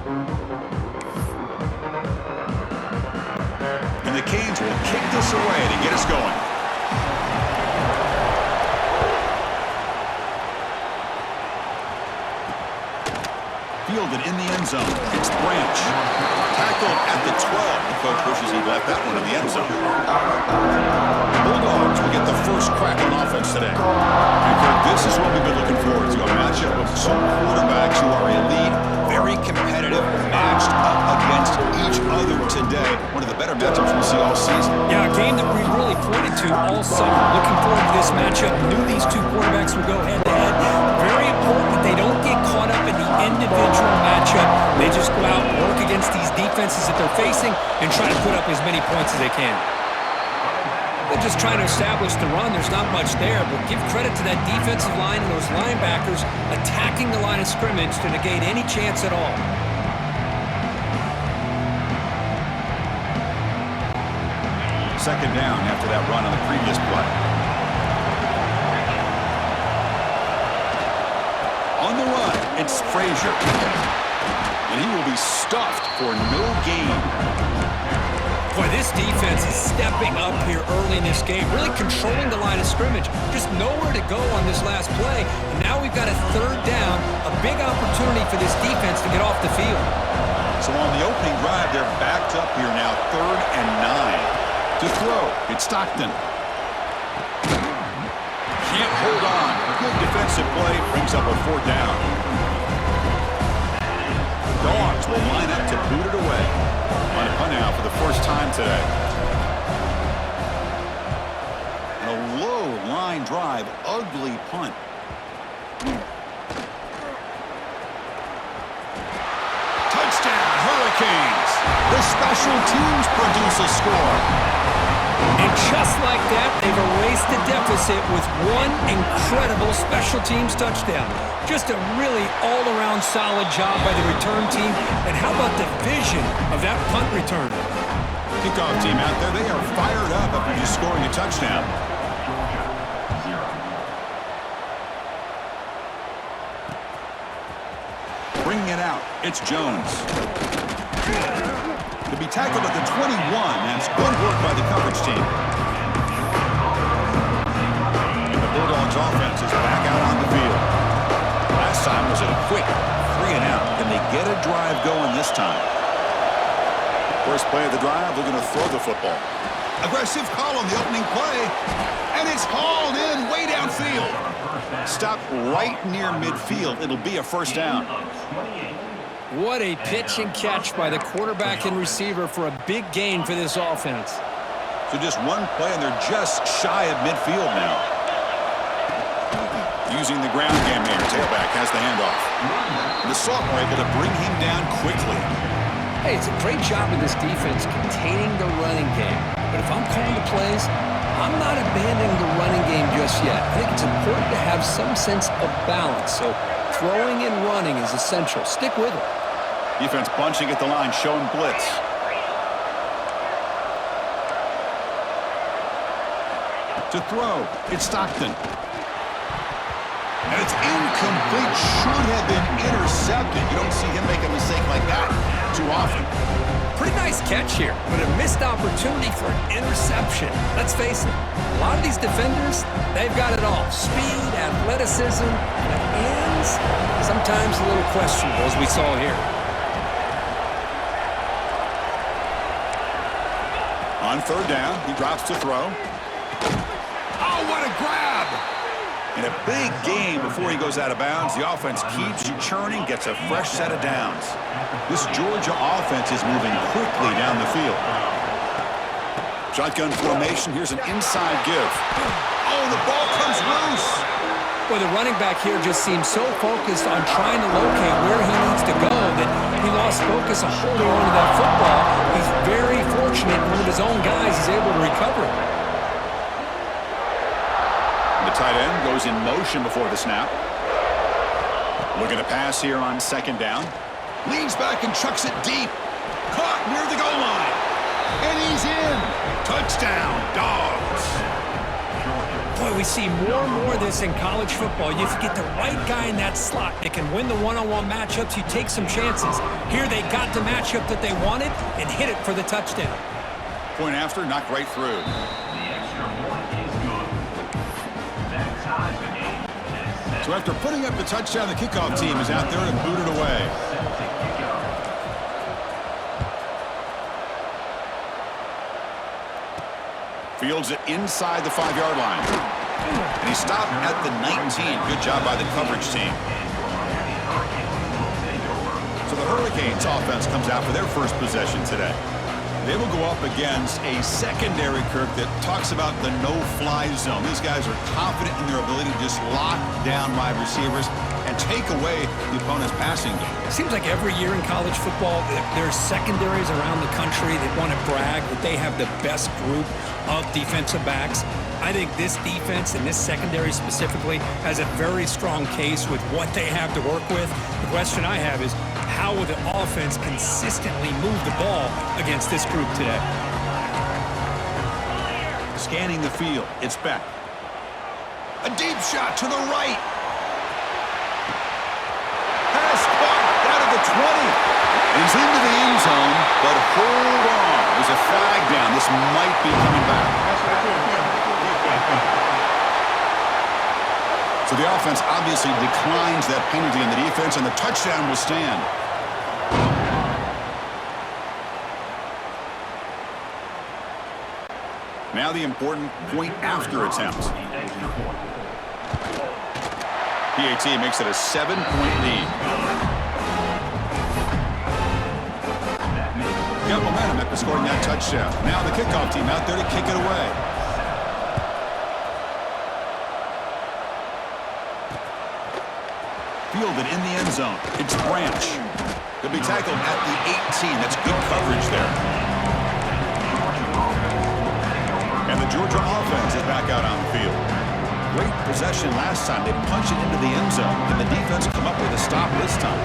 And the Canes will kick this away to get us going. Fielded in the end zone. It's Branch. Tackled at the 12. The coach wishes he'd left that one in the end zone. Bulldogs will get the first crack on offense today. And Kirk, this is what we've been looking forward to. A matchup of two quarterbacks who are elite, very competitive, matched up against each other today. One of the better matchups we'll see all season. Yeah, a game that we really pointed to all summer. Looking forward to this matchup. Knew these two quarterbacks would go head-to-head. Very important that they don't get caught up in the individual matchup. They just go out and work against these defenses that they're facing and try to put up as many points as they can. They're just trying to establish the run. There's not much there, but give credit to that defensive line and those linebackers attacking the line of scrimmage to negate any chance at all. Second down after that run on the previous play. On the run, it's Frazier. And he will be stuffed for no gain. Boy, this defense is stepping up here early in this game, really controlling the line of scrimmage. Just nowhere to go on this last play. And now we've got a third down, a big opportunity for this defense to get off the field. So on the opening drive, they're backed up here now, 3rd and 9. To throw, it's Stockton. Can't hold on. A good defensive play brings up a 4th down. Dogs will line up to boot it away. On a punt now for the first time today. And a low line drive, ugly punt. Touchdown, Hurricanes. The special teams produce a score. And just like that, they've erased the deficit with one incredible special teams touchdown. Just a really all-around solid job by the return team. And how about the vision of that punt return? Kickoff team out there, they are fired up after just scoring a touchdown. Bringing it out, it's Jones. To be tackled at the 21, that's good work by the coverage team. And the Bulldogs offense is back out on the field. Last time was a quick 3 and out. Can they get a drive going this time? First play of the drive, they're going to throw the football. Aggressive call on the opening play, and it's hauled in way downfield. Stopped right near midfield. It'll be a first down. What a pitch and catch by the quarterback and receiver for a big gain for this offense. So just one play, and they're just shy of midfield now. Using the ground game here. Tailback has the handoff. The sophomore able to bring him down quickly. Hey, it's a great job of this defense containing the running game. But if I'm calling the plays, I'm not abandoning the running game just yet. I think it's important to have some sense of balance. So throwing and running is essential. Stick with it. Defense bunching at the line, showing blitz. To throw, it's Stockton. And it's incomplete. Should have been intercepted. You don't see him make a mistake like that too often. Pretty nice catch here, but a missed opportunity for an interception. Let's face it, a lot of these defenders, they've got it all. Speed, athleticism, and hands, sometimes a little questionable, as we saw here. On 3rd down, he drops to throw. Oh, what a grab! And a big gain before he goes out of bounds. The offense keeps churning, gets a fresh set of downs. This Georgia offense is moving quickly down the field. Shotgun formation. Here's an inside give. Oh, the ball comes loose. Well, the running back here just seems so focused on trying to locate where he needs to go that he lost focus of holding on to that football. He's very fortunate one of his own guys is able to recover it. The tight end goes in motion before the snap. Looking to pass here on 2nd down. Leans back and chucks it deep. Caught near the goal line. And he's in. Touchdown, Dogs. Boy, we see more and more of this in college football. You get the right guy in that slot that can win the one-on-one matchups. You take some chances. Here they got the matchup that they wanted and hit it for the touchdown. Point after, knocked right through. So after putting up the touchdown, the kickoff team is out there to boot it away. Fields it inside the 5-yard line. And he stopped at the 19. Good job by the coverage team. So the Hurricanes offense comes out for their first possession today. They will go up against a secondary, Kirk, that talks about the no-fly zone. These guys are confident in their ability to just lock down wide receivers and take away the opponent's passing game. It seems like every year in college football, there's secondaries around the country that want to brag that they have the best group of defensive backs. I think this defense and this secondary specifically has a very strong case with what they have to work with. The question I have is, how will the offense consistently move the ball against this group today? Scanning the field, it's Beck. A deep shot to the right. Pass caught out of the 20. He's into the end zone, but hold on. There's a flag down. This might be coming back. So the offense obviously declines that penalty in the defense, and the touchdown will stand. Now the important point after attempt. PAT makes it a 7-point lead. Got momentum after scoring that touchdown. Now the kickoff team out there to kick it away. Fielded in the end zone. It's Branch. He'll be tackled at the 18. That's good coverage there. And the Georgia offense is back out on the field. Great possession last time. They punched it into the end zone. Can the defense come up with a stop this time?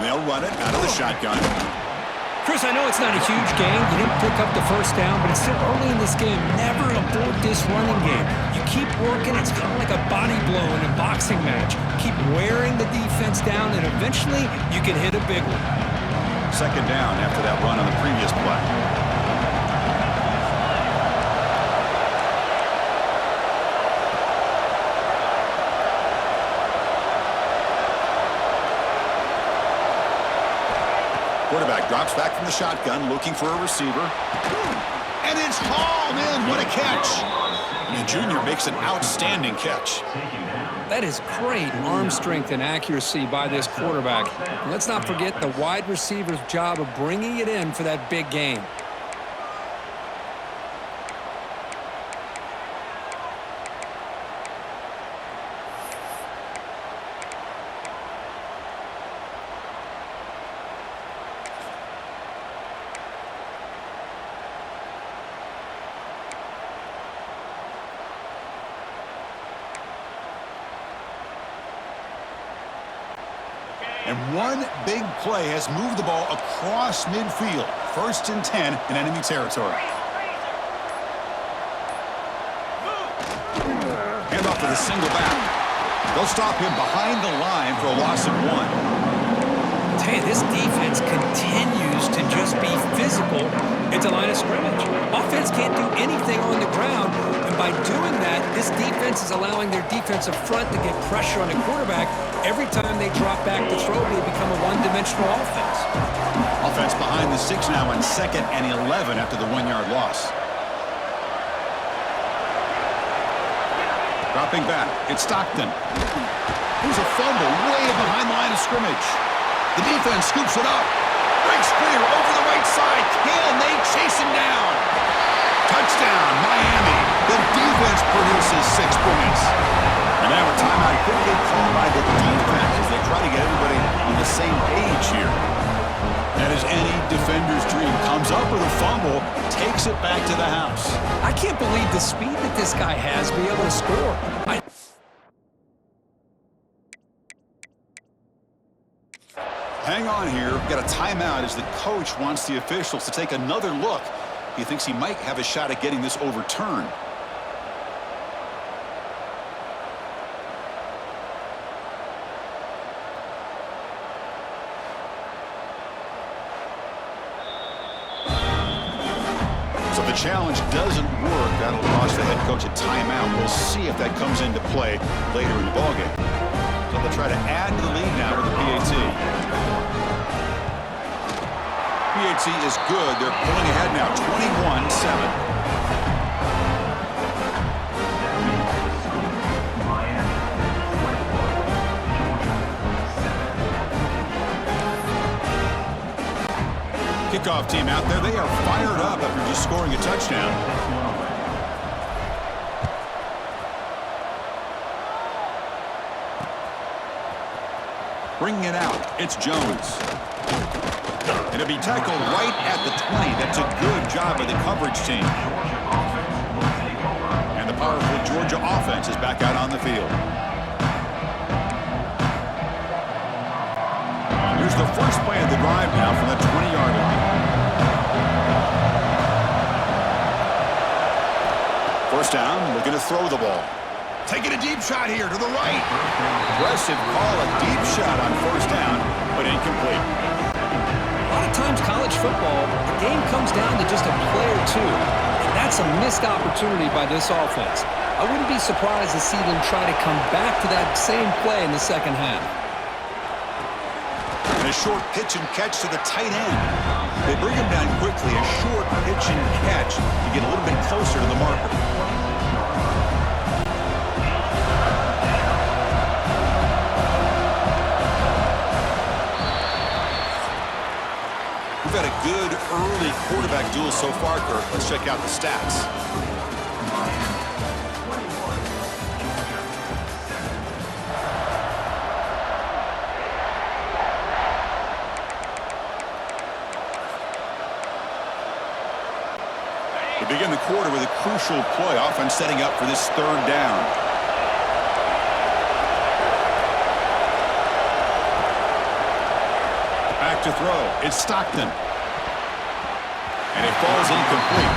They'll run it out of the shotgun. Chris, I know it's not a huge game. You didn't pick up the first down, but it's still early in this game. Never abort this running game. You keep working. It's kind of like a body blow in a boxing match. Keep wearing the defense down, and eventually you can hit a big one. Second down after that run on the previous play. Quarterback drops back from the shotgun, looking for a receiver. And it's hauled in. What a catch. And the junior makes an outstanding catch. That is great arm strength and accuracy by this quarterback. And let's not forget the wide receiver's job of bringing it in for that big game. And one big play has moved the ball across midfield. 1st and 10 in enemy territory. Hand off to the single back. They'll stop him behind the line for a loss of 1. Hey, this defense continues to just be physical at the line of scrimmage. Offense can't do anything on the ground, and by doing that, this defense is allowing their defensive front to get pressure on the quarterback. Every time they drop back to throw, they become a one-dimensional offense. Offense behind the 6 now on 2nd and 11 after the 1-yard loss. Dropping back, it's Stockton. Here's a fumble way behind the line of scrimmage. The defense scoops it up. Breaks clear over the right side. Can they chase him down? Touchdown, Miami. The defense produces 6 points. And now a timeout quickly called by the defense as they try to get everybody on the same page here. That is any defender's dream. Comes up with a fumble, takes it back to the house. I can't believe the speed that this guy has to be able to score. Hang on here. We've got a timeout as the coach wants the officials to take another look. He thinks he might have a shot at getting this overturned. So if the challenge doesn't work, that'll cost the head coach a timeout. We'll see if that comes into play later in the ballgame. So they'll try to add to the lead now with the PAT. PAT is good. They're pulling ahead now, 21-7. Kickoff team out there. They are fired up after just scoring a touchdown. Bringing it out, it's Jones. And it'll be tackled right at the 20. That's a good job by the coverage team. And the powerful Georgia offense is back out on the field. Here's the first play of the drive now from the 20-yard line. First down, we're going to throw the ball. Taking a deep shot here to the right. Aggressive call, a deep shot on first down, but incomplete. A lot of times college football, the game comes down to just a play or two. And that's a missed opportunity by this offense. I wouldn't be surprised to see them try to come back to that same play in the second half. And a short pitch and catch to the tight end. They bring him down quickly, a short pitch and catch to get a little bit closer to the marker. We've had a good early quarterback duel so far, Kirk. Let's check out the stats. We begin the quarter with a crucial play, offense setting up for this third down. Back to throw. It's Stockton. And it falls incomplete.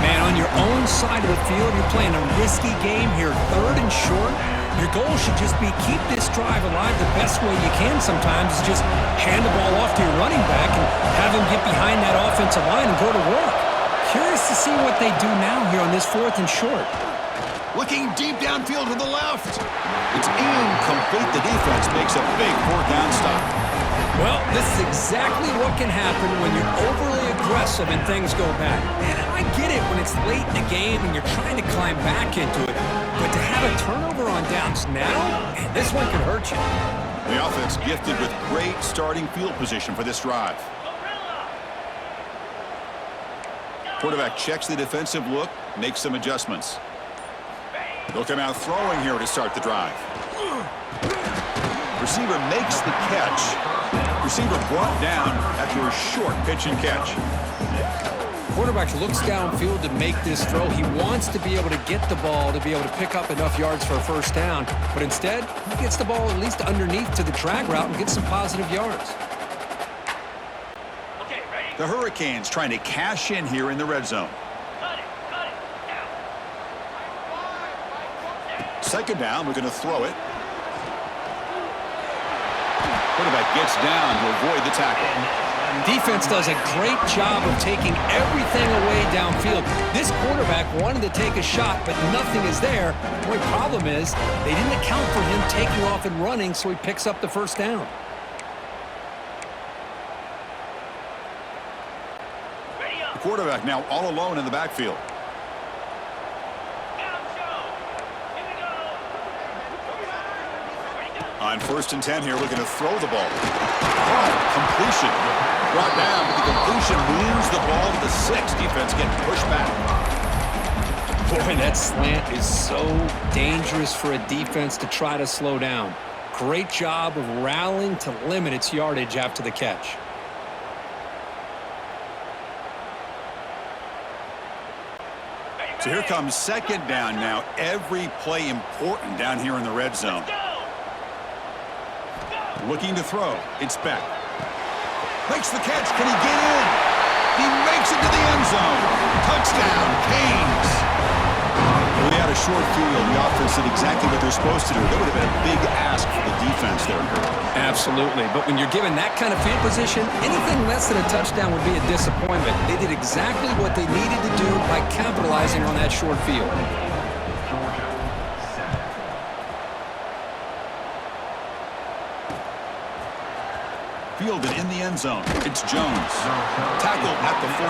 Man, on your own side of the field, you're playing a risky game here, third and short. Your goal should just be keep this drive alive the best way you can sometimes is just hand the ball off to your running back and have him get behind that offensive line and go to work. Curious to see what they do now here on this fourth and short. Looking deep downfield to the left. It's incomplete. The defense makes a big fourth down stop. Well, this is exactly what can happen when you're overly aggressive and things go bad. And I get it when it's late in the game and you're trying to climb back into it. But to have a turnover on downs now, man, this one could hurt you. The offense gifted with great starting field position for this drive. Quarterback checks the defensive look, makes some adjustments. They'll come out throwing here to start the drive. Receiver makes the catch. Receiver brought down after a short pitch and catch. Quarterback looks downfield to make this throw. He wants to be able to get the ball to be able to pick up enough yards for a first down. But instead, he gets the ball at least underneath to the drag route and gets some positive yards. The Hurricanes trying to cash in here in the red zone. Second down, we're going to throw it. Quarterback gets down to avoid the tackle. Defense does a great job of taking everything away downfield. This quarterback wanted to take a shot, but nothing is there. The only problem is they didn't account for him taking off and running, so he picks up the first down. The quarterback now all alone in the backfield. On 1st and 10 here, looking to throw the ball. Completion. Brought down, but the completion moves the ball to the 6. Defense getting pushed back. Boy, that slant is so dangerous for a defense to try to slow down. Great job of rallying to limit its yardage after the catch. So here comes second down now. Every play important down here in the red zone. Looking to throw. It's Beck. Makes the catch. Can he get in? He makes it to the end zone. Touchdown, Canes. Well, they had a short field. The offense did exactly what they're supposed to do. That would have been a big ask for the defense there, Kurt. Absolutely. But when you're given that kind of field position, anything less than a touchdown would be a disappointment. They did exactly what they needed to do by capitalizing on that short field. Fielded in the end zone. It's Jones. Tackled at the 14.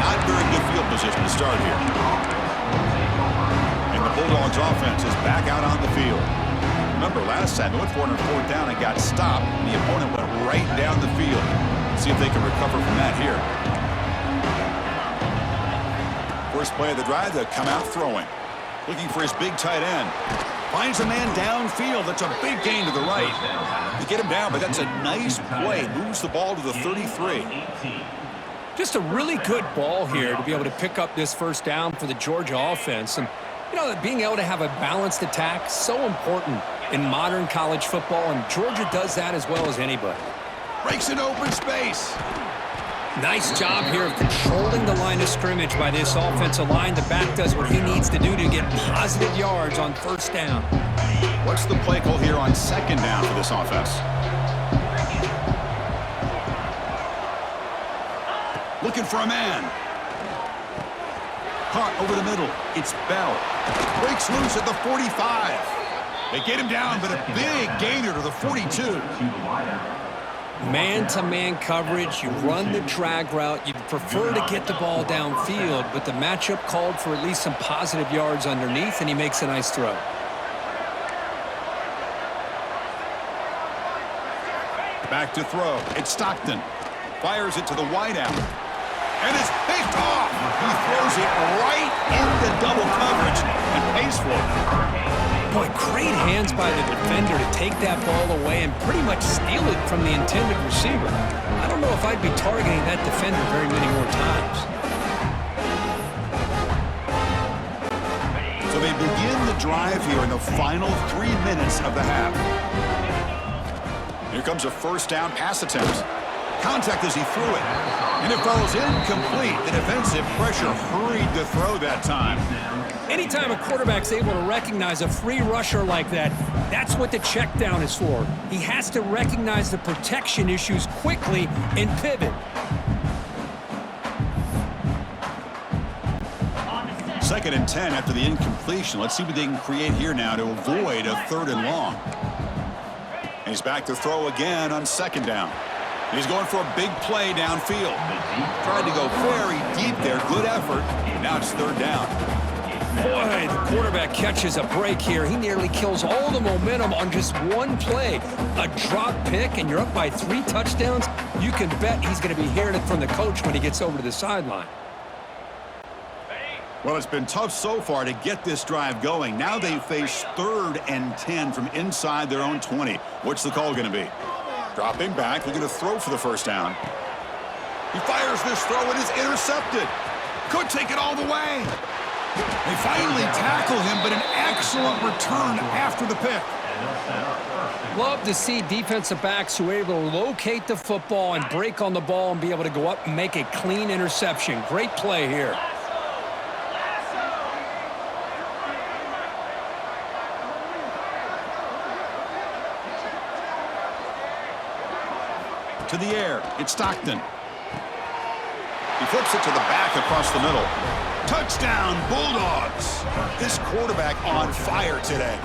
Not very good field position to start here. And the Bulldogs offense is back out on the field. Remember, last time they went for it on fourth down and got stopped, and the opponent went right down the field. Let's see if they can recover from that here. First play of the drive, they'll come out throwing. Looking for his big tight end. Finds a man downfield. That's a big gain to the right. They get him down, but that's a nice play. Moves the ball to the 33. Just a really good ball here to be able to pick up this first down for the Georgia offense. And, you know, being able to have a balanced attack, so important in modern college football, and Georgia does that as well as anybody. Breaks an open space. Nice job here of controlling the line of scrimmage by this offensive line. The back does what he needs to do to get positive yards on first down. What's the play call here on second down for this offense? Looking for a man. Caught over the middle. It's Bell. Breaks loose at the 45. They get him down, but a big gainer to the 42. Man-to-man coverage, you run the drag route. You'd prefer to get the ball downfield, but the matchup called for at least some positive yards underneath, and he makes a nice throw. Back to throw. It's Stockton. Fires it to the wideout. And it's picked off. He throws it right into double coverage and pays for it. Boy, great hands by the defender to take that ball away and pretty much steal it from the intended receiver. I don't know if I'd be targeting that defender very many more times. So they begin the drive here in the final 3 minutes of the half. Here comes a first down pass attempt. Contact as he threw it. And it falls incomplete. The defensive pressure hurried to throw that time. Anytime a quarterback's able to recognize a free rusher like that, that's what the check down is for. He has to recognize the protection issues quickly and pivot. Second and 10 after the incompletion. Let's see what they can create here now to avoid a third and long. And he's back to throw again on second down. He's going for a big play downfield. Tried to go very deep there. Good effort. Now it's third down. Boy, the quarterback catches a break here. He nearly kills all the momentum on just one play. A drop pick, and you're up by 3 touchdowns. You can bet he's going to be hearing it from the coach when he gets over to the sideline. Well, it's been tough so far to get this drive going. Now they face 3rd and 10 from inside their own 20. What's the call going to be? Dropping back, looking to throw for the first down. He fires this throw and is intercepted. Could take it all the way. They finally tackle him, but an excellent return after the pick. Love to see defensive backs who are able to locate the football and break on the ball and be able to go up and make a clean interception. Great play here. To the air, it's Stockton. He flips it to the back across the middle. Touchdown, Bulldogs! This quarterback on fire today.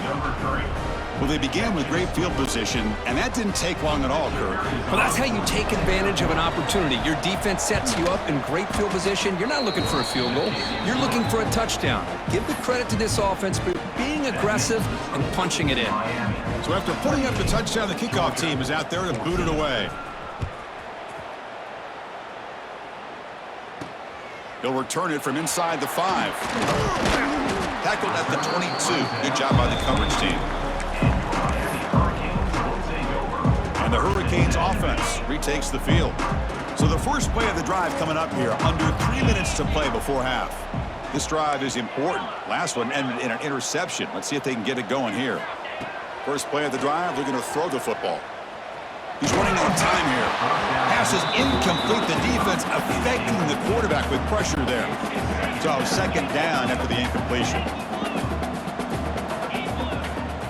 Well, they began with great field position, and that didn't take long at all, Kurt. Well, that's how you take advantage of an opportunity. Your defense sets you up in great field position. You're not looking for a field goal. You're looking for a touchdown. Give the credit to this offense for being aggressive and punching it in. So after putting up the touchdown, the kickoff team is out there to boot it away. He'll return it from inside the 5. Tackled at the 22. Good job by the coverage team. And the Hurricanes offense retakes the field. So the first play of the drive coming up here. Under 3 minutes to play before half. This drive is important. Last one ended in an interception. Let's see if they can get it going here. First play of the drive, they're going to throw the football. He's running out of time here. Pass is incomplete. The defense affecting the quarterback with pressure there. So second down after the incompletion.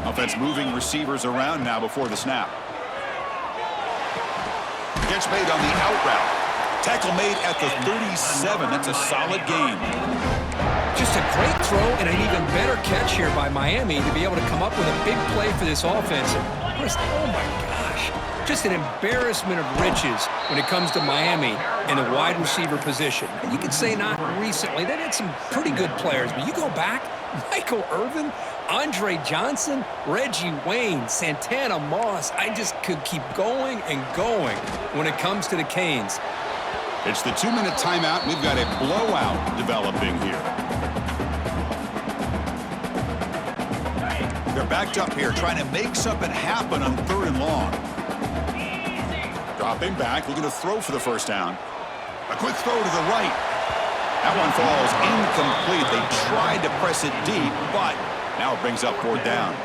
Offense moving receivers around now before the snap. Catch made on the out route. Tackle made at the 37. That's a solid gain. Just a great throw and an even better catch here by Miami to be able to come up with a big play for this offense. Oh my gosh. Just an embarrassment of riches when it comes to Miami in the wide receiver position. And you could say not recently. They had some pretty good players, but you go back, Michael Irvin, Andre Johnson, Reggie Wayne, Santana Moss. I just could keep going and going when it comes to the Canes. It's the 2-minute timeout. We've got a blowout developing here. They're backed up here trying to make something happen on 3rd and long. Dropping back, looking to throw for the first down. A quick throw to the right. That one falls incomplete. They tried to press it deep, but now it brings up 4th down.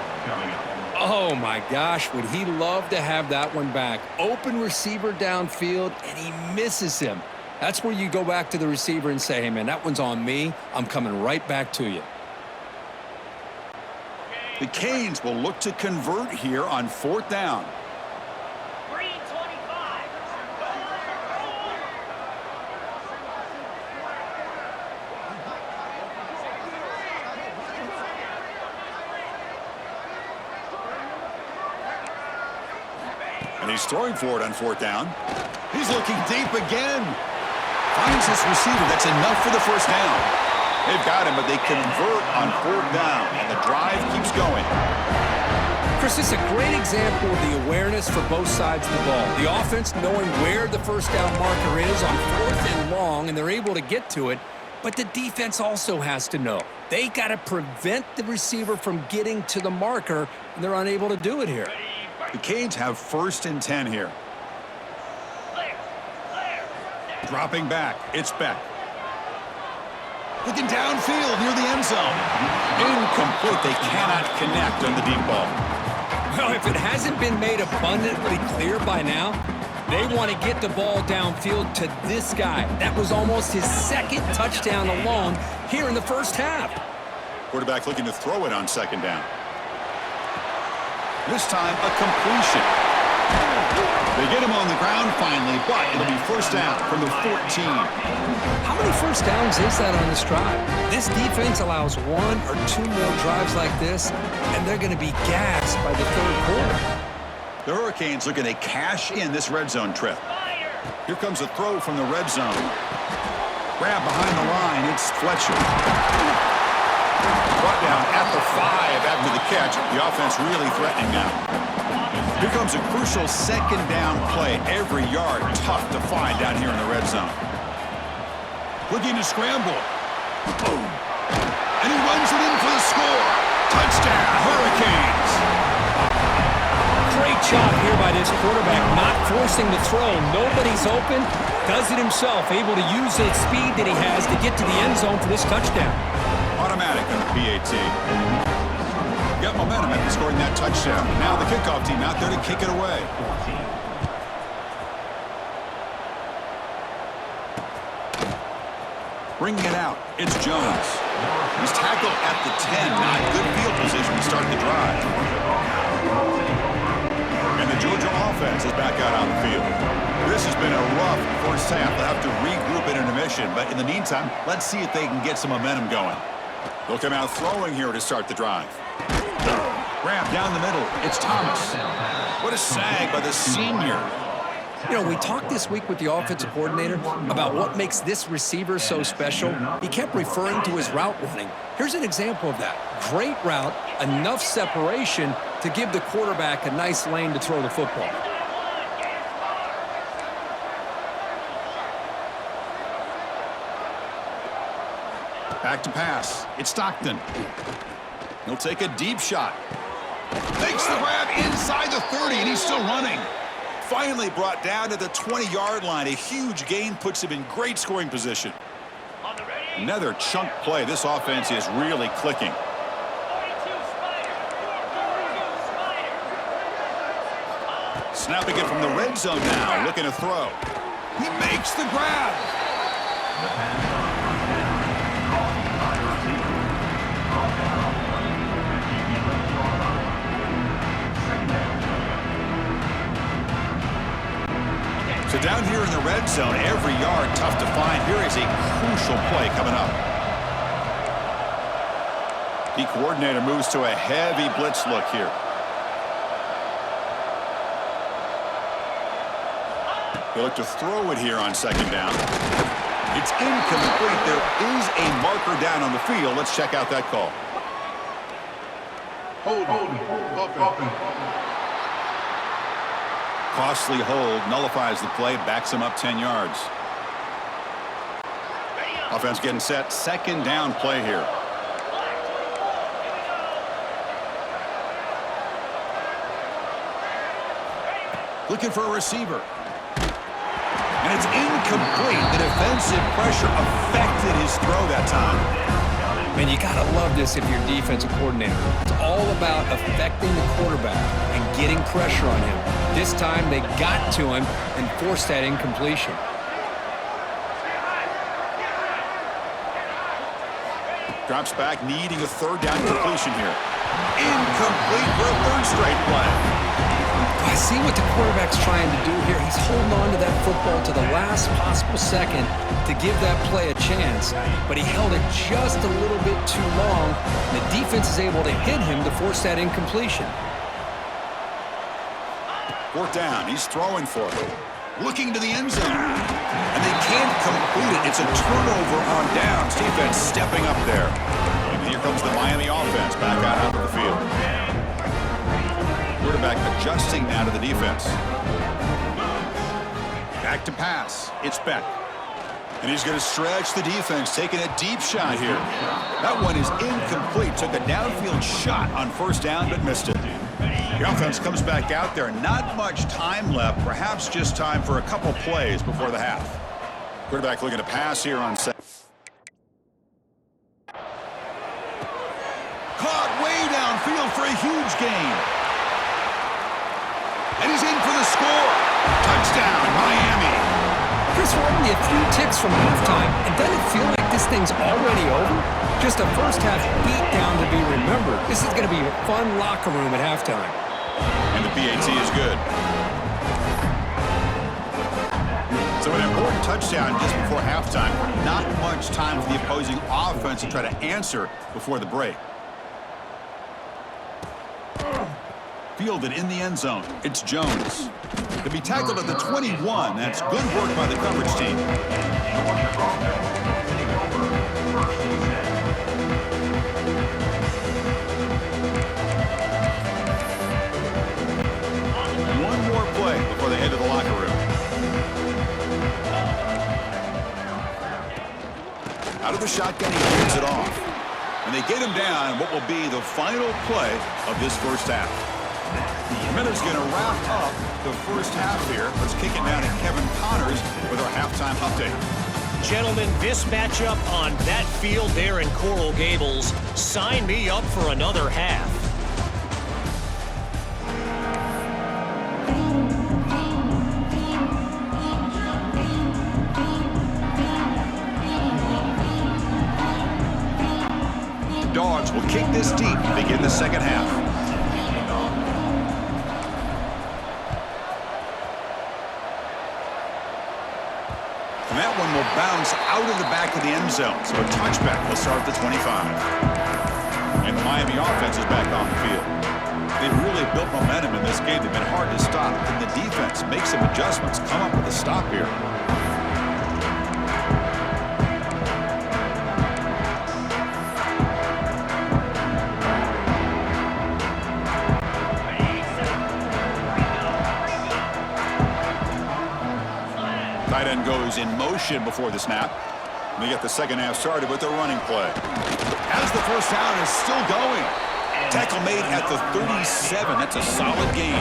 Oh my gosh, would he love to have that one back. Open receiver downfield, and he misses him. That's where you go back to the receiver and say, hey man, that one's on me. I'm coming right back to you. The Canes will look to convert here on 4th down. And he's throwing for it on 4th down. He's looking deep again. Finds his receiver. That's enough for the first down. They've got him, but they convert on 4th down, and the drive keeps going. Chris, this is a great example of the awareness for both sides of the ball. The offense knowing where the first down marker is on 4th and long, and they're able to get to it. But the defense also has to know. They got to prevent the receiver from getting to the marker, and they're unable to do it here. The Canes have 1st and 10 here. Dropping back, it's Beck. Looking downfield near the end zone. Incomplete. They cannot connect on the deep ball. Well, if it hasn't been made abundantly clear by now, they want to get the ball downfield to this guy. That was almost his 2nd touchdown alone here in the first half. Quarterback looking to throw it on 2nd down. This time, a completion. They get him on the ground finally, but it'll be first down from the 14. How many first downs is that on this drive? This defense allows 1 or 2 more drives like this, and they're going to be gassed by the 3rd quarter. The Hurricanes looking to cash in this red zone trip. Here comes a throw from the red zone. Grab behind the line, it's Fletcher. Brought down at the 5 after the catch. The offense really threatening now. Here comes a crucial 2nd down play. Every yard tough to find down here in the red zone. Looking to scramble. Boom. And he runs it in for the score. Touchdown, Hurricanes. Great job here by this quarterback, not forcing the throw. Nobody's open. Does it himself, able to use the speed that he has to get to the end zone for this touchdown. Automatic on the PAT. Got momentum after scoring that touchdown. Now the kickoff team out there to kick it away. Bringing it out, it's Jones. He's tackled at the 10. Not good field position to start the drive. And the Georgia offense is back out on the field. This has been a rough first half. They'll have to regroup in intermission. But in the meantime, let's see if they can get some momentum going. They'll come out throwing here to start the drive. Grab down the middle. It's Thomas. What a sag by the senior. You know, we talked this week with the offensive coordinator about what makes this receiver so special. He kept referring to his route running. Here's an example of that. Great route, enough separation to give the quarterback a nice lane to throw the football. Back to pass. It's Stockton. He'll take a deep shot. Makes the grab inside the 30, and he's still running. Finally brought down to the 20-yard line. A huge gain puts him in great scoring position. Another chunk play. This offense is really clicking. Snapping it from the red zone now, looking to throw. He makes the grab. So down here in the red zone, every yard tough to find. Here is a crucial play coming up. The coordinator moves to a heavy blitz look here. They look to throw it here on second down. It's incomplete. There is a marker down on the field. Let's check out that call. Costly hold, nullifies the play, backs him up 10 yards. Offense getting set, second down play here. Looking for a receiver. And it's incomplete. The defensive pressure affected his throw that time. Man, you got to love this if you're a defensive coordinator. It's all about affecting the quarterback and getting pressure on him. This time, they got to him and forced that incompletion. Drops back, needing a third down completion here. Incomplete for a third straight play. I see what the quarterback's trying to do here. He's holding on to that football to the last possible second to give that play a chance, but he held it just a little bit too long. The defense is able to hit him to force that incompletion. Fourth down, he's throwing for it. Looking to the end zone. And they can't complete it. It's a turnover on downs. Defense stepping up there. And here comes the Miami offense back out onto the field. Quarterback adjusting now to the defense. Back to pass. It's Beck. And he's going to stretch the defense, taking a deep shot here. That one is incomplete. Took a downfield shot on first down, but missed it. The offense comes back out there. Not much time left. Perhaps just time for a couple plays before the half. Quarterback looking to pass here on second. Caught way downfield for a huge gain. And he's in for the score. Touchdown, Miami. Chris, we're only a few ticks from halftime, and doesn't it feel like this thing's already over? Just a first-half beatdown to be remembered. This is going to be a fun locker room at halftime. And the PAT is good. So an important touchdown just before halftime. Not much time for the opposing offense to try to answer before the break. Fielded in the end zone. It's Jones. To be tackled at the 21. That's good work by the coverage team. One more play before they head to the locker room. Out of the shotgun, he hands it off. And they get him down what will be the final play of this first half. Miller's going to wrap up the first half here. Let's kick it down to Kevin Connors with our halftime update. Gentlemen, this matchup on that field there in Coral Gables, sign me up for another half. The Dogs will kick this deep to begin the second half. And that one will bounce out of the back of the end zone. So a touchback will start at the 25. And the Miami offense is back on the field. They've really built momentum in this game. They've been hard to stop. Can the defense make some adjustments, come up with a stop here? Tight end goes in motion before the snap. And they get the second half started with their running play. As the first down is still going. Tackle made at the 37. That's a solid gain.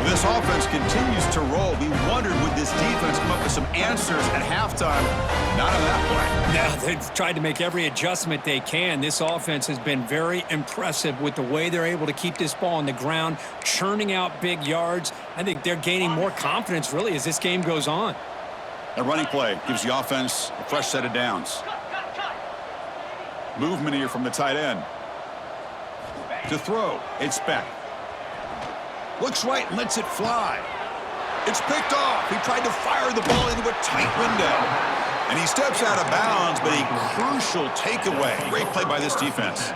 This offense continues to roll. We wondered, would this defense come up with some answers at halftime? Not on that play. Now, they've tried to make every adjustment they can. This offense has been very impressive with the way they're able to keep this ball on the ground, churning out big yards. I think they're gaining more confidence, really, as this game goes on. A running play gives the offense a fresh set of downs. Movement here from the tight end. To throw, it's Beck. Looks right and lets it fly. It's picked off. He tried to fire the ball into a tight window. And he steps out of bounds, but a crucial takeaway. Great play by this defense.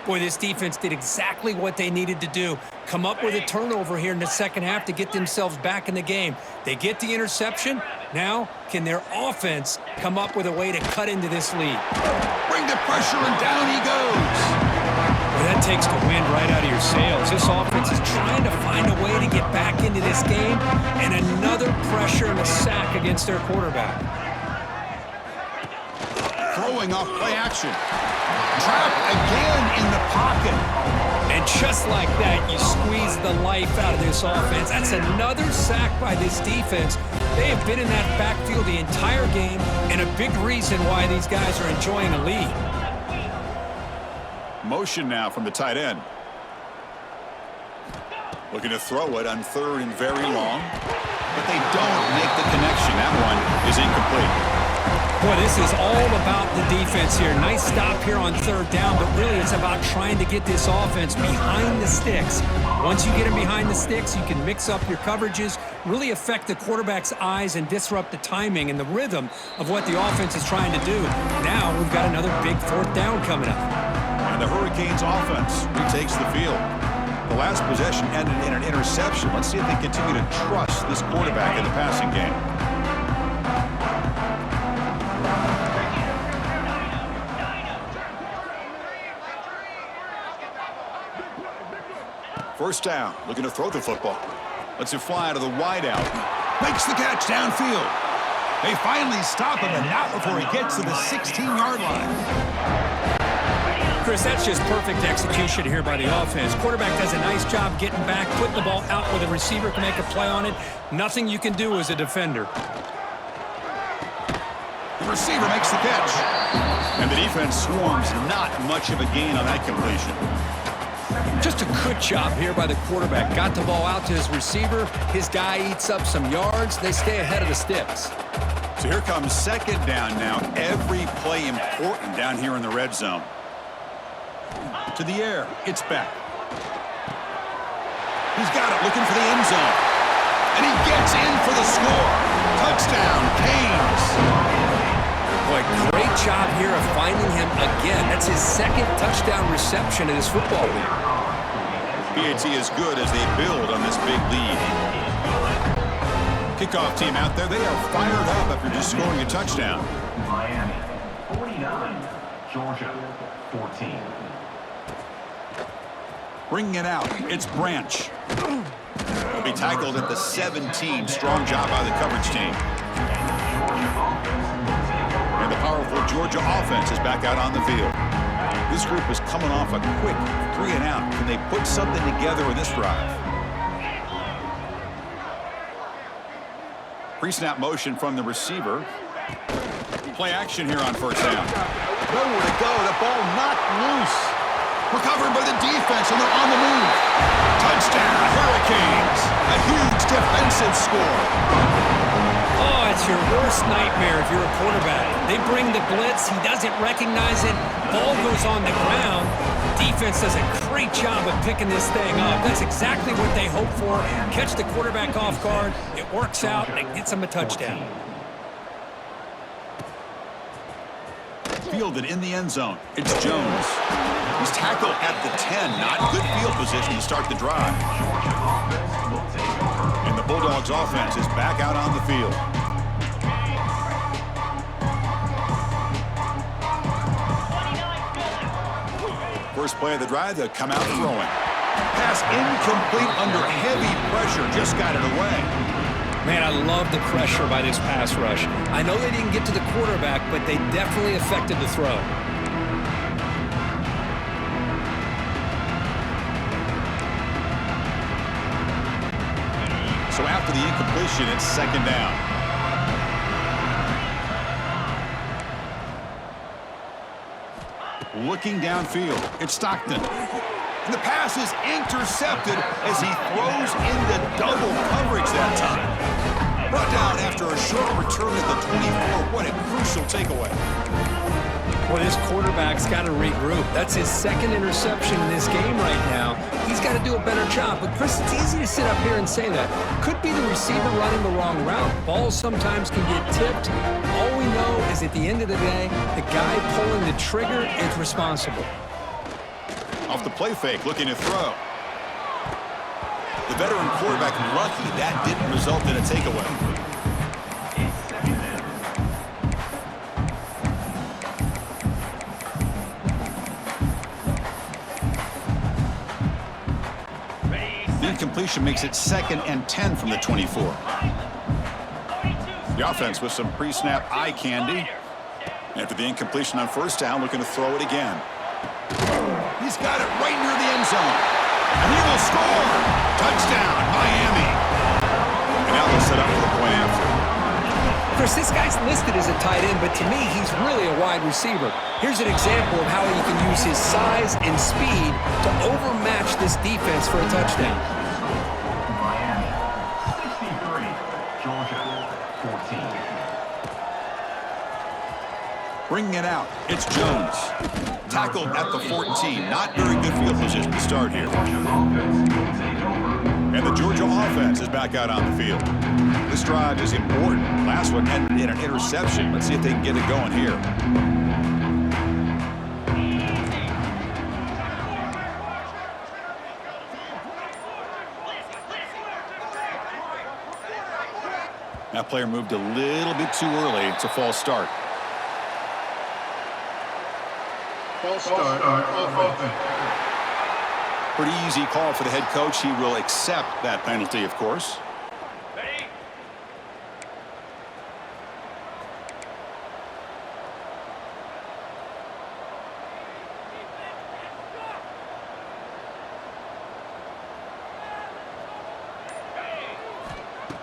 Boy, this defense did exactly what they needed to do. Come up with a turnover here in the second half to get themselves back in the game. They get the interception. Now, can their offense come up with a way to cut into this lead? Bring the pressure, and down he goes. Well, that takes the wind right out of your sails. This offense is trying to find a way to get back into this game, and another pressure and a sack against their quarterback. Throwing off play action. Trapped again in the pocket. And just like that, you squeeze the life out of this offense. That's another sack by this defense. They have been in that backfield the entire game, and a big reason why these guys are enjoying a lead. Motion now from the tight end. Looking to throw it on third and very long. But they don't make the connection. That one is incomplete. Boy, this is all about the defense here. Nice stop here on third down, but really it's about trying to get this offense behind the sticks. Once you get them behind the sticks, you can mix up your coverages, really affect the quarterback's eyes and disrupt the timing and the rhythm of what the offense is trying to do. Now we've got another big fourth down coming up. And the Hurricanes offense retakes the field. The last possession ended in an interception. Let's see if they continue to trust this quarterback in the passing game. First down, looking to throw the football. Lets it fly to the wideout. Makes the catch downfield. They finally stop him, and not before he gets to the 16-yard line. Chris, that's just perfect execution here by the offense. Quarterback does a nice job getting back, putting the ball out where the receiver can make a play on it. Nothing you can do as a defender. The receiver makes the catch. And the defense swarms. Not much of a gain on that completion. Just a good job here by the quarterback. Got the ball out to his receiver. His guy eats up some yards. They stay ahead of the sticks. So here comes second down now. Every play important down here in the red zone. To the air, it's back. He's got it, looking for the end zone. And he gets in for the score. Touchdown, Canes. Boy, great job here of finding him again. That's his second touchdown reception in this football league. PAT is good as they build on this big lead. Kickoff team out there, they are fired up after just scoring a touchdown. Miami, 49, Georgia, 14. Bringing it out, it's Branch. Will be tackled at the 17. Strong job by the coverage team. And the powerful Georgia offense is back out on the field. This group is coming off a quick 3-and-out. Can they put something together with this drive? Pre-snap motion from the receiver. Play action here on first down. Nowhere to go. The ball knocked loose. Recovered by the defense, and they're on the move. Touchdown, Hurricanes. A huge defensive score. Oh, it's your worst nightmare if you're a quarterback. They bring the blitz. He doesn't recognize it. Ball goes on the ground. Defense does a great job of picking this thing up. That's exactly what they hope for. Catch the quarterback off guard. It works out, and it gets him a touchdown. Fielded in the end zone. It's Jones. He's tackled at the 10. Not good field position to start the drive. And the Bulldogs offense is back out on the field. First play of the drive, they'll come out throwing. Pass incomplete under heavy pressure. Just got it away. Man, I love the pressure by this pass rush. I know they didn't get to the quarterback, but they definitely affected the throw. after the incompletion, it's second down. Looking downfield, it's Stockton. And the pass is intercepted as he throws into double coverage that time. Brought down after a short return at the 24. What a crucial takeaway. Well, this quarterback's got to regroup. That's his second interception in this game right now. He's got to do a better job. But, Chris, it's easy to sit up here and say that. Could be the receiver running the wrong route. Balls sometimes can get tipped. All we know is at the end of the day, the guy pulling the trigger is responsible. Off the play fake, looking to throw. The veteran quarterback lucky that didn't result in a takeaway. Incompletion makes it 2nd and 10 from the 24. The offense with some pre-snap eye candy. After the incompletion on first down, looking to throw it again. He's got it right near the end zone. And he will score. Touchdown, Miami. And now they'll set up for the point after. Chris, this guy's listed as a tight end, but to me, he's really a wide receiver. Here's an example of how he can use his size and speed to overmatch this defense for a touchdown. Miami, 63. Georgia, 14. Bringing it out, it's Jones. Tackled at the 14. Not very good field position to start here. And the Georgia offense is back out on the field. This drive is important. Last one ended in an interception. Let's see if they can get it going here. That player moved a little bit too early. It's a false start. False start. Pretty easy call for the head coach. He will accept that penalty, of course.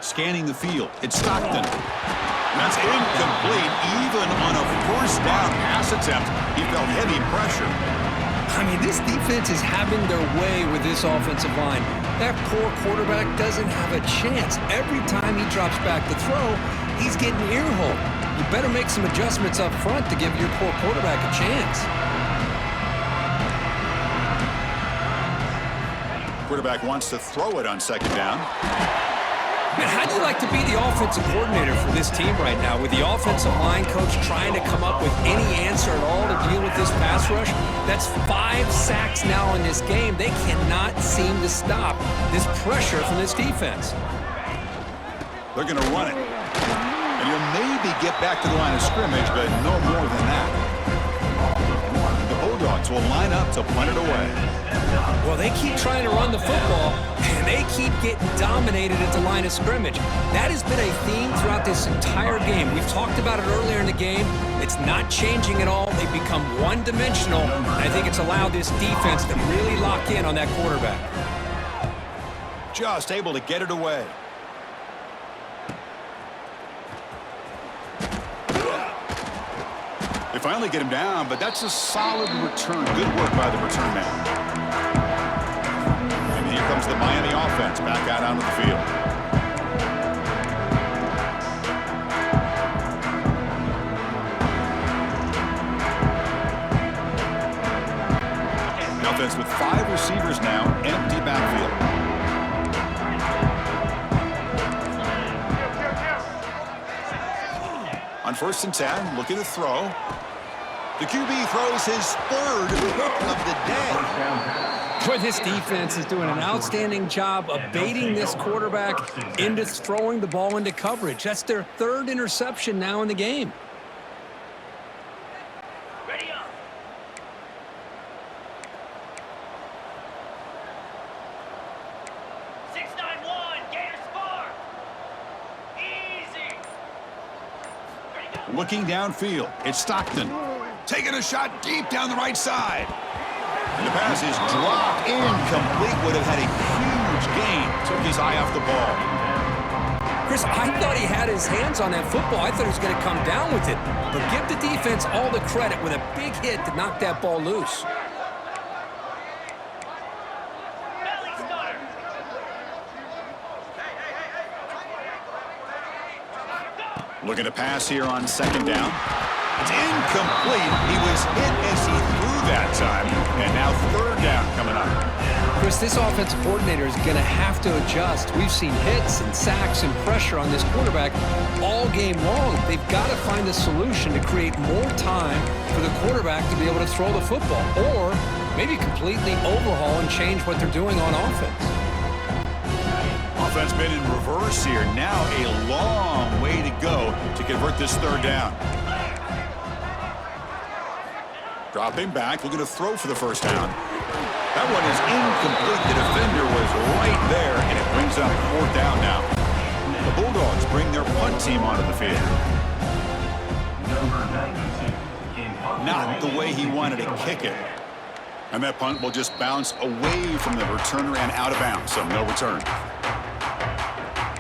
Scanning the field, it's Stockton. That's incomplete. Even on a first down pass attempt, he felt heavy pressure. I mean, this defense is having their way with this offensive line. That poor quarterback doesn't have a chance. Every time he drops back to throw, he's getting earholed. You better make some adjustments up front to give your poor quarterback a chance. Quarterback wants to throw it on second down. And how'd you like to be the offensive coordinator for this team right now with the offensive line coach trying to come up with any answer at all to deal with this pass rush? That's 5 sacks now in this game. They cannot seem to stop this pressure from this defense. They're going to run it. And you'll maybe get back to the line of scrimmage, but no more than that. The Bulldogs will line up to punt it away. Well, they keep trying to run the football, and they keep getting dominated at the line of scrimmage. That has been a theme throughout this entire game. We've talked about it earlier in the game. It's not changing at all. They've become one-dimensional, and I think it's allowed this defense to really lock in on that quarterback. Just able to get it away. They finally get him down, but that's a solid return. Good work by the return man. And here comes the Miami offense back out onto the field. The offense with 5 receivers now, empty backfield. On 1st and 10, looking to throw. The QB throws his 3rd pick of the day. Boy, this defense is doing an outstanding job of baiting this quarterback into throwing the ball into coverage. That's their 3rd interception now in the game. Ready up. Looking downfield, it's Stockton. Taking a shot deep down the right side. And the pass is dropped incomplete. Would have had a huge gain. Took his eye off the ball. Chris, I thought he had his hands on that football. I thought he was going to come down with it. But give the defense all the credit with a big hit to knock that ball loose. Looking to pass here on second down. It's incomplete. He was hit as he threw that time. And now third down coming up. Chris, this offensive coordinator is going to have to adjust. We've seen hits and sacks and pressure on this quarterback all game long. They've got to find a solution to create more time for the quarterback to be able to throw the football, or maybe completely overhaul and change what they're doing on offense. Offense been in reverse here. Now a long way to go to convert this third down. Dropping back, looking to throw for the first down. That one is incomplete. The defender was right there, and it brings up fourth down now. The Bulldogs bring their punt team onto the field. Number 92. Not the way he wanted to kick it. And that punt will just bounce away from the returner and out of bounds, so no return.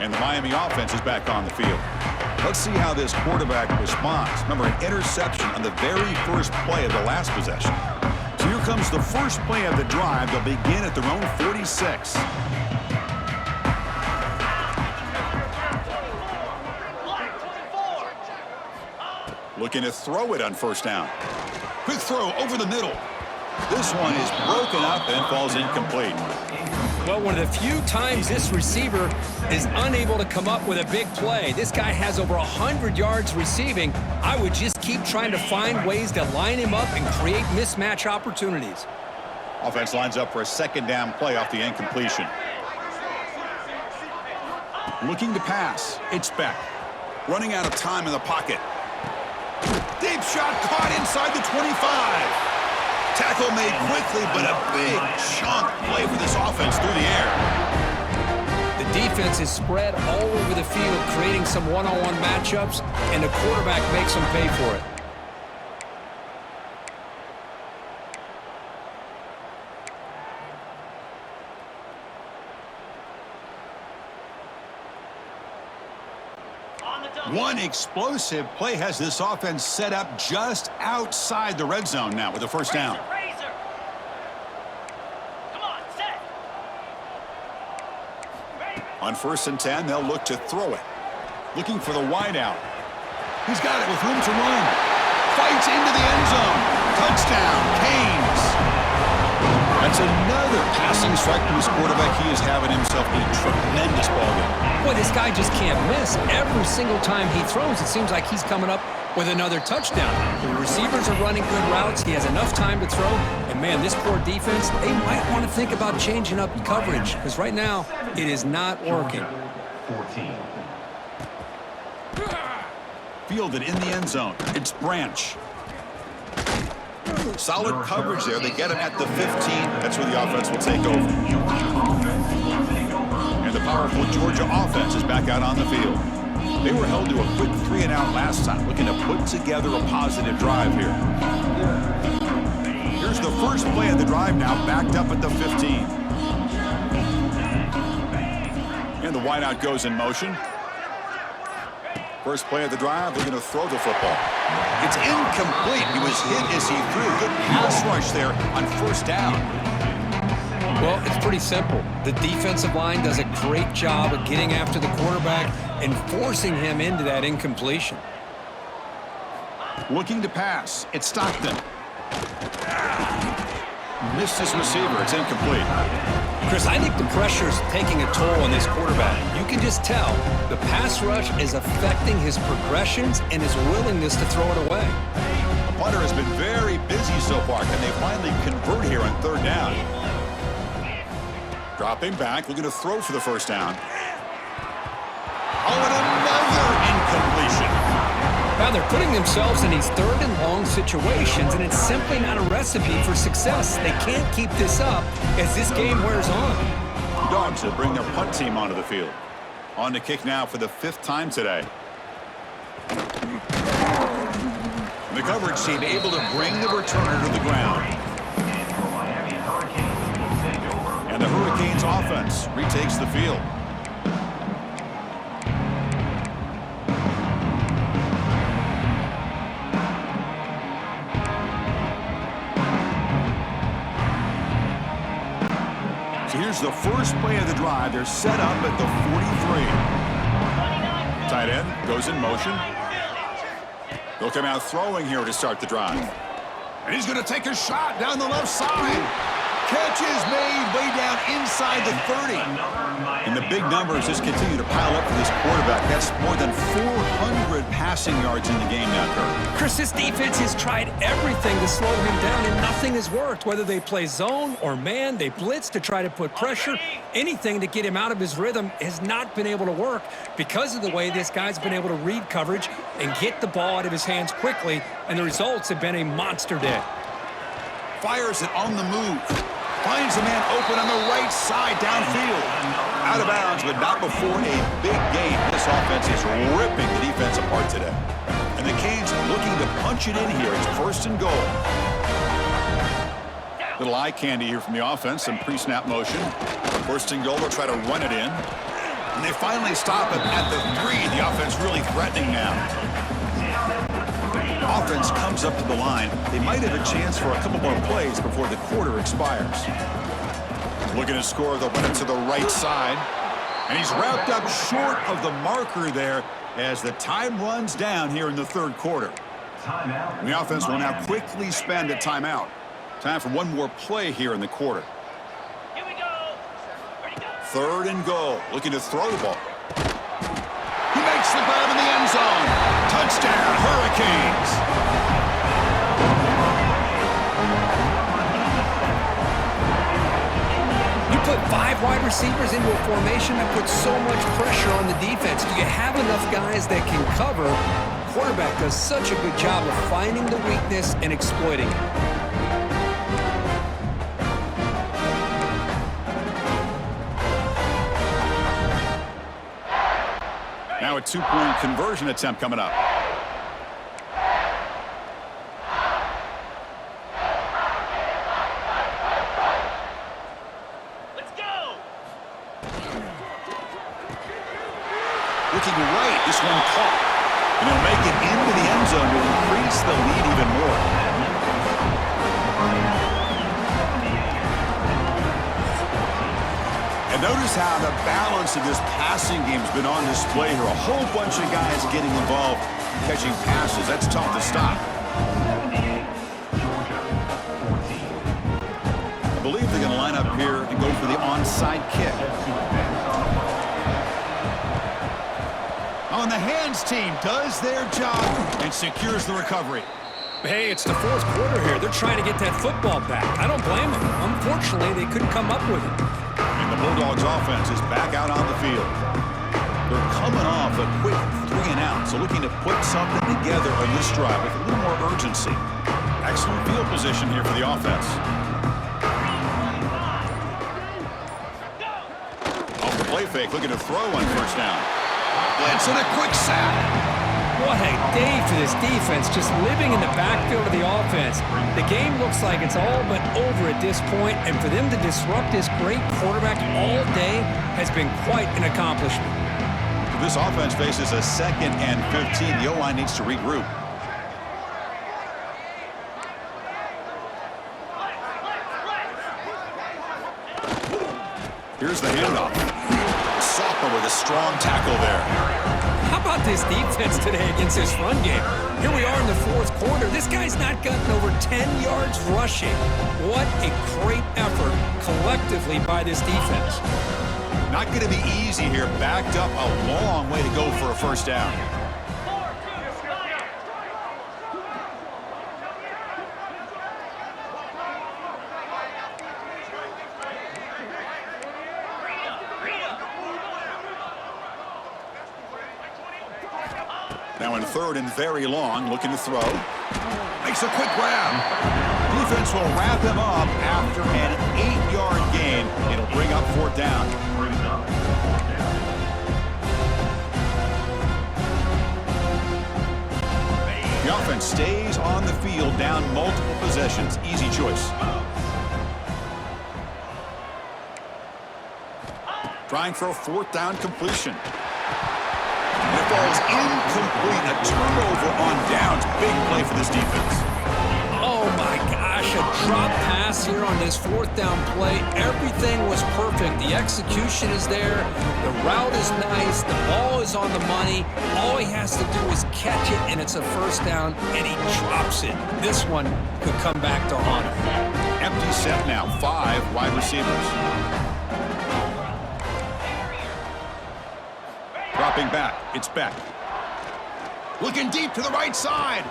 And the Miami offense is back on the field. Let's see how this quarterback responds. Remember, an interception on the very first play of the last possession. So here comes the first play of the drive. They'll begin at their own 46. Looking to throw it on first down. Quick throw over the middle. This one is broken up and falls incomplete. Well, one of the few times this receiver is unable to come up with a big play. This guy has over 100 yards receiving. I would just keep trying to find ways to line him up and create mismatch opportunities. Offense lines up for a second down play off the incompletion. Looking to pass. It's Beck. Running out of time in the pocket. Deep shot caught inside the 25. Tackle made quickly, but a big chunk play for this offense through the air. The defense is spread all over the field, creating some one-on-one matchups, and the quarterback makes them pay for it. One explosive play has this offense set up just outside the red zone now with the first down. Come on, set. On 1st and 10, they'll look to throw it. Looking for the wideout. He's got it with room to run. Fights into the end zone. Touchdown, Canes. That's another passing strike from his quarterback. He is having himself a tremendous ballgame. Boy, this guy just can't miss. Every single time he throws, it seems like he's coming up with another touchdown. The receivers are running good routes. He has enough time to throw. And, man, this poor defense, they might want to think about changing up coverage because right now it is not working. 14. Fielded in the end zone. It's Branch. Solid coverage there. They get him at the 15. That's where the offense will take over. And the powerful Georgia offense is back out on the field. They were held to a quick 3-and-out last time, looking to put together a positive drive here. Here's the first play of the drive now, backed up at the 15. And the wideout goes in motion. First play of the drive, they're going to throw the football. It's incomplete. He was hit as he threw. Good pass rush there on first down. Well, it's pretty simple. The defensive line does a great job of getting after the quarterback and forcing him into that incompletion. Looking to pass. It's Stockton. Missed his receiver. It's incomplete. Chris, I think the pressure's taking a toll on this quarterback. You can just tell the pass rush is affecting his progressions and his willingness to throw it away. The punter has been very busy so far. Can they finally convert here on third down? Dropping back, looking to throw for the first down. Oh, and another incompletion. Now they're putting themselves in these third and long situations, and it's simply not a recipe for success. They can't keep this up as this game wears on. The Dogs will bring their punt team onto the field. On to kick now for the 5th time today. The coverage team able to bring the returner to the ground. And the Hurricanes offense retakes the field. Here's the first play of the drive. They're set up at the 43. Tight end goes in motion. They'll come out throwing here to start the drive. And he's going to take a shot down the left side. Catch is made way down inside the 30. And the big numbers just continue to pile up for this quarterback. That's more than 400 passing yards in the game now, Kirk. Chris, this defense has tried everything to slow him down, and nothing has worked. Whether they play zone or man, they blitz to try to put pressure. Anything to get him out of his rhythm has not been able to work because of the way this guy's been able to read coverage and get the ball out of his hands quickly, and the results have been a monster day. Fires it on the move. Finds a man open on the right side downfield. Out of bounds, but not before a big gain. This offense is ripping the defense apart today. And the Canes looking to punch it in here. It's 1st and goal. Little eye candy here from the offense. Some pre-snap motion. 1st and goal. They'll try to run it in. And they finally stop it at the 3. The offense really threatening now. Offense comes up to the line. They might have a chance for a couple more plays before the quarter expires. Looking to score, they'll run it to the right side. And he's wrapped up short of the marker there as the time runs down here in the 3rd quarter. And the offense will now quickly spend a timeout. Time for one more play here in the quarter. Here we go. Ready, go. 3rd and goal. Looking to throw the ball. He makes the grab in the end zone. Touchdown, Hurricanes. You put 5 wide receivers into a formation that puts so much pressure on the defense. Do you have enough guys that can cover? The quarterback does such a good job of finding the weakness and exploiting it. Now a 2-point conversion attempt coming up. Let's go. Looking right, this one caught. And he'll make it into the end zone to increase the lead even more. And notice how the balance of this passing game has been on display here. A whole bunch of guys getting involved catching passes. That's tough to stop. I believe they're going to line up here and go for the onside kick. On the hands team does their job and secures the recovery. Hey, it's the 4th quarter here. They're trying to get that football back. I don't blame them. Unfortunately, they couldn't come up with it. And the Bulldogs offense is back out on the field. They're coming off a quick 3 and out, so looking to put something together on this drive with a little more urgency. Excellent field position here for the offense. Off the play fake, looking to throw on 1st down. Blitz and a quick sack. What a day for this defense, just living in the backfield of the offense. The game looks like it's all but over at this point, and for them to disrupt this great quarterback all day has been quite an accomplishment. If this offense faces a 2nd and 15, the O-line needs to regroup. Here's the handoff. Sophomore with a strong tackle there. How about this defense today against this run game? Here we are in the 4th quarter. This guy's not gotten over 10 yards rushing. What a great effort collectively by this defense. Not going to be easy here. Backed up a long way to go for a 1st down. Now in 3rd and very long, looking to throw. Makes a quick grab. Defense will wrap him up after an 8-yard gain. It'll bring up 4th down. The offense stays on the field, down multiple possessions. Easy choice. Trying for a 4th down completion. And it falls incomplete. A turnover on downs. Big play for this defense. Oh, my gosh. gosh, a drop pass here on this fourth down play. Everything was perfect. The execution is there. The route is nice. The ball is on the money. All he has to do is catch it, and it's a first down, and he drops it. This one could come back to haunt him. Empty set now, 5 wide receivers. Dropping back, it's Beck. Looking deep to the right side.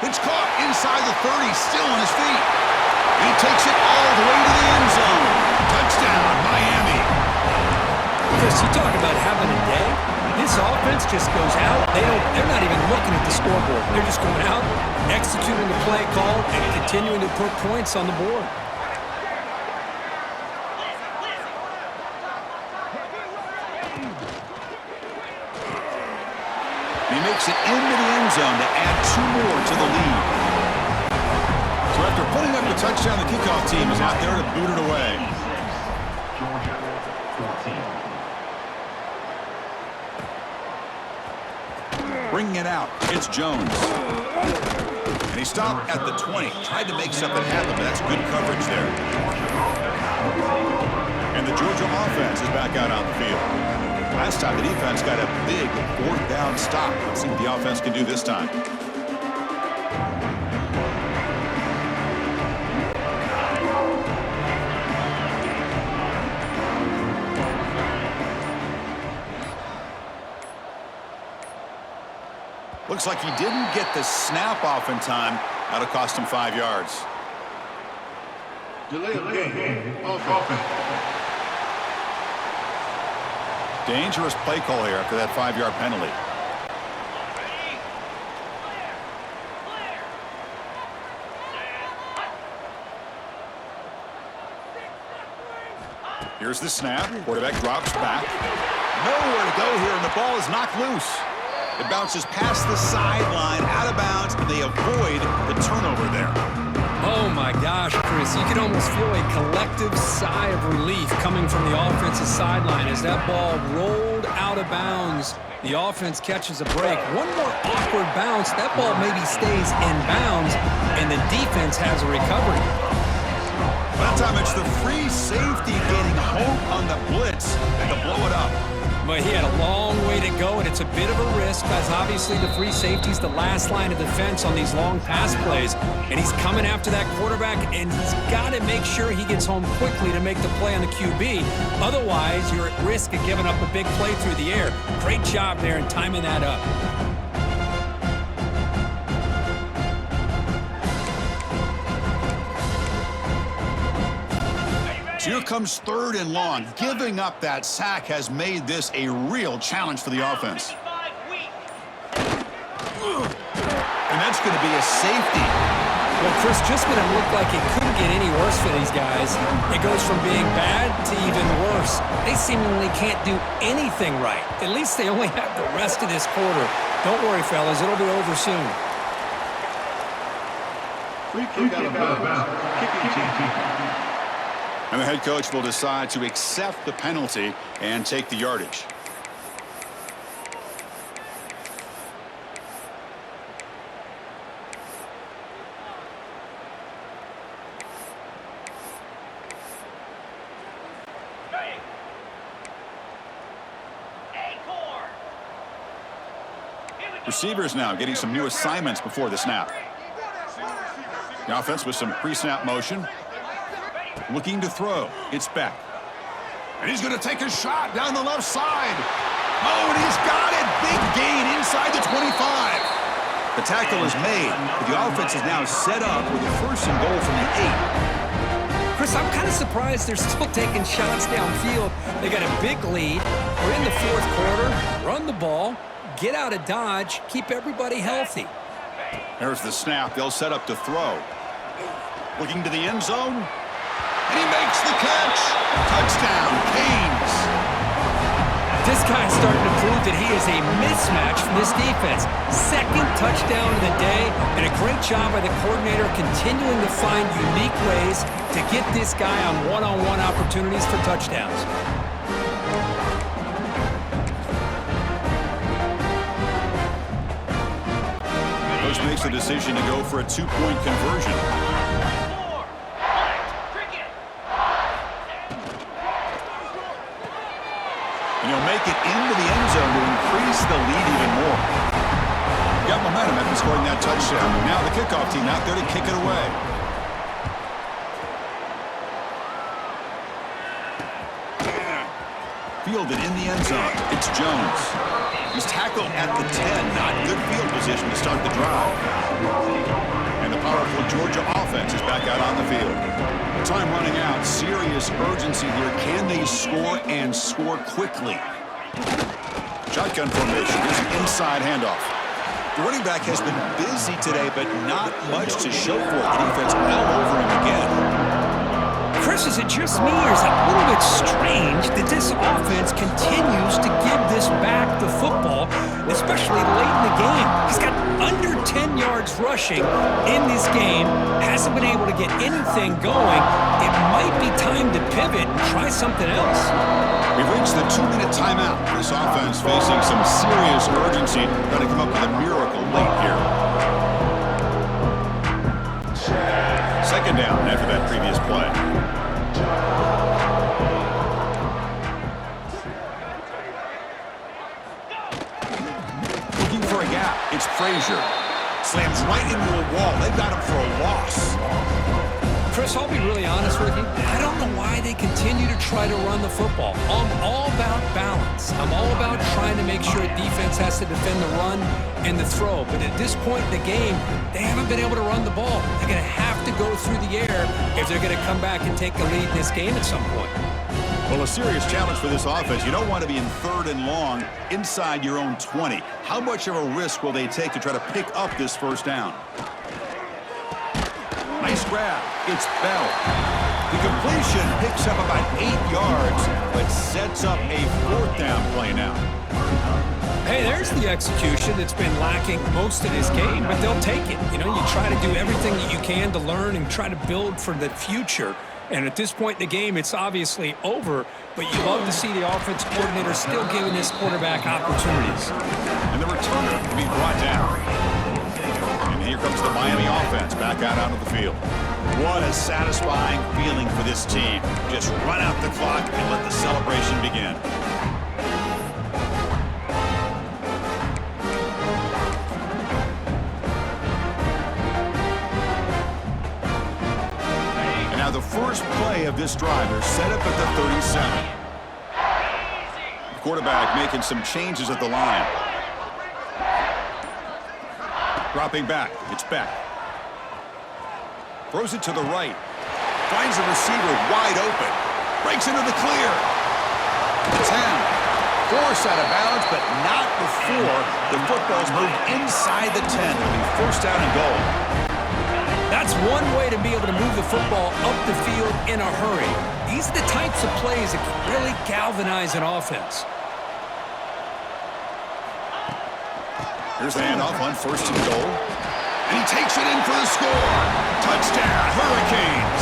It's caught inside the 30, still on his feet. And he takes it all the way to the end zone. Touchdown, Miami. Chris, you talk about having a day. This offense just goes out. They're not even looking at the scoreboard. They're just going out, executing the play call, and continuing to put points on the board. He makes it into the end zone to add 2 more to the lead. So after putting up the touchdown, the kickoff team is out there to boot it away. Georgia, 14. Bringing it out, it's Jones. And he stopped at the 20. Tried to make something happen, but that's good coverage there. And the Georgia offense is back out on the field. Last time the defense got a big 4th down stop. Let's see what the offense can do this time. Looks like he didn't get the snap off in time. That'll cost him 5 yards. Delay of game. Offense. Dangerous play call here after that 5-yard penalty. Here's the snap. Quarterback drops back. Nowhere to go here, and the ball is knocked loose. It bounces past the sideline, out of bounds, and they avoid the turnover there. Oh, my gosh, Chris. You can almost feel a collective sigh of relief coming from the offensive sideline as that ball rolled out of bounds. The offense catches a break. One more awkward bounce. That ball maybe stays in bounds, and the defense has a recovery. That time it's the free safety getting home on the blitz to blow it up. But he had a long way to go, and it's a bit of a risk because obviously the free safety's the last line of defense on these long pass plays. And he's coming after that quarterback, and he's got to make sure he gets home quickly to make the play on the QB. Otherwise, you're at risk of giving up a big play through the air. Great job there in timing that up. So here comes 3rd and long. Giving up that sack has made this a real challenge for the offense. And that's going to be a safety. Well, Chris, just when it looked like it couldn't get any worse for these guys, it goes from being bad to even worse. They seemingly can't do anything right. At least they only have the rest of this quarter. Don't worry, fellas. It'll be over soon. Free kick out of bounds. Kicking team. And the head coach will decide to accept the penalty and take the yardage. Receivers now getting some new assignments before the snap. The offense with some pre-snap motion. Looking to throw. It's Beck. And he's going to take a shot down the left side. Oh, and he's got it. Big gain inside the 25. The tackle is made, but the offense is now set up with a 1st and goal from the 8. Chris, I'm kind of surprised they're still taking shots downfield. They got a big lead. We're in the 4th quarter. Run the ball. Get out of Dodge. Keep everybody healthy. There's the snap. They'll set up to throw. Looking to the end zone. And he makes the catch. Touchdown, Canes. This guy's starting to prove that he is a mismatch from this defense. 2nd touchdown of the day, and a great job by the coordinator continuing to find unique ways to get this guy on one-on-one opportunities for touchdowns. Coach makes the decision to go for a 2-point conversion. And he'll make it into the end zone to increase the lead even more. Got momentum after scoring that touchdown. Now the kickoff team out there to kick it away. Fielded in the end zone. It's Jones. He's tackled at the 10. Not good field position to start the drive. And the powerful Georgia offense is back out on the field. Time running out. Serious urgency here. Can they score and score quickly? Shotgun formation. Here's an inside handoff. The running back has been busy today, but not much to show for it. The defense all over him again. Chris, is it just me, or is it a little bit strange that this offense continues to give this back the football, especially late in the game? He's got under 10 yards rushing in this game, hasn't been able to get anything going. It might be time to pivot and try something else. We've reached the 2-minute timeout. This offense facing some serious urgency, trying to come up with a miracle late here. Second down after that previous play. Looking for a gap. It's Frazier. Slams right into a wall. They've got him for a loss. Chris, I'll be really honest with you. I don't know why they continue to try to run the football. I'm all about balance. I'm all about trying to make sure a defense has to defend the run and the throw. But at this point in the game, they haven't been able to run the ball. They're going to have to go through the air if they're going to come back and take the lead in this game at some point. Well, a serious challenge for this offense. You don't want to be in 3rd and long inside your own 20. How much of a risk will they take to try to pick up this first down? Nice grab. It's Bell. The completion picks up about 8 yards, but sets up a 4th down play now. Hey, there's the execution that's been lacking most of this game, but they'll take it. You know, you try to do everything that you can to learn and try to build for the future. And at this point in the game, it's obviously over, but you love to see the offense coordinator still giving this quarterback opportunities. And the returner to be brought down. And here comes the Miami offense back out onto the field. What a satisfying feeling for this team. Just run out the clock and let the celebration begin. And now the first play of this drive, they're set up at the 37. The quarterback making some changes at the line. Dropping back, it's Beck. Throws it to the right. Finds the receiver wide open. Breaks into the clear. 10. Forced out of bounds, but not before the football's moved inside the 10. It'll be first down and goal. That's one way to be able to move the football up the field in a hurry. These are the types of plays that can really galvanize an offense. Here's the handoff on 1st and goal. And he takes it in for the score. Touchdown, Hurricanes.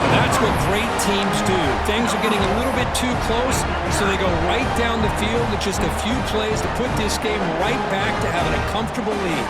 And that's what great teams do. Things are getting a little bit too close, so they go right down the field with just a few plays to put this game right back to having a comfortable lead.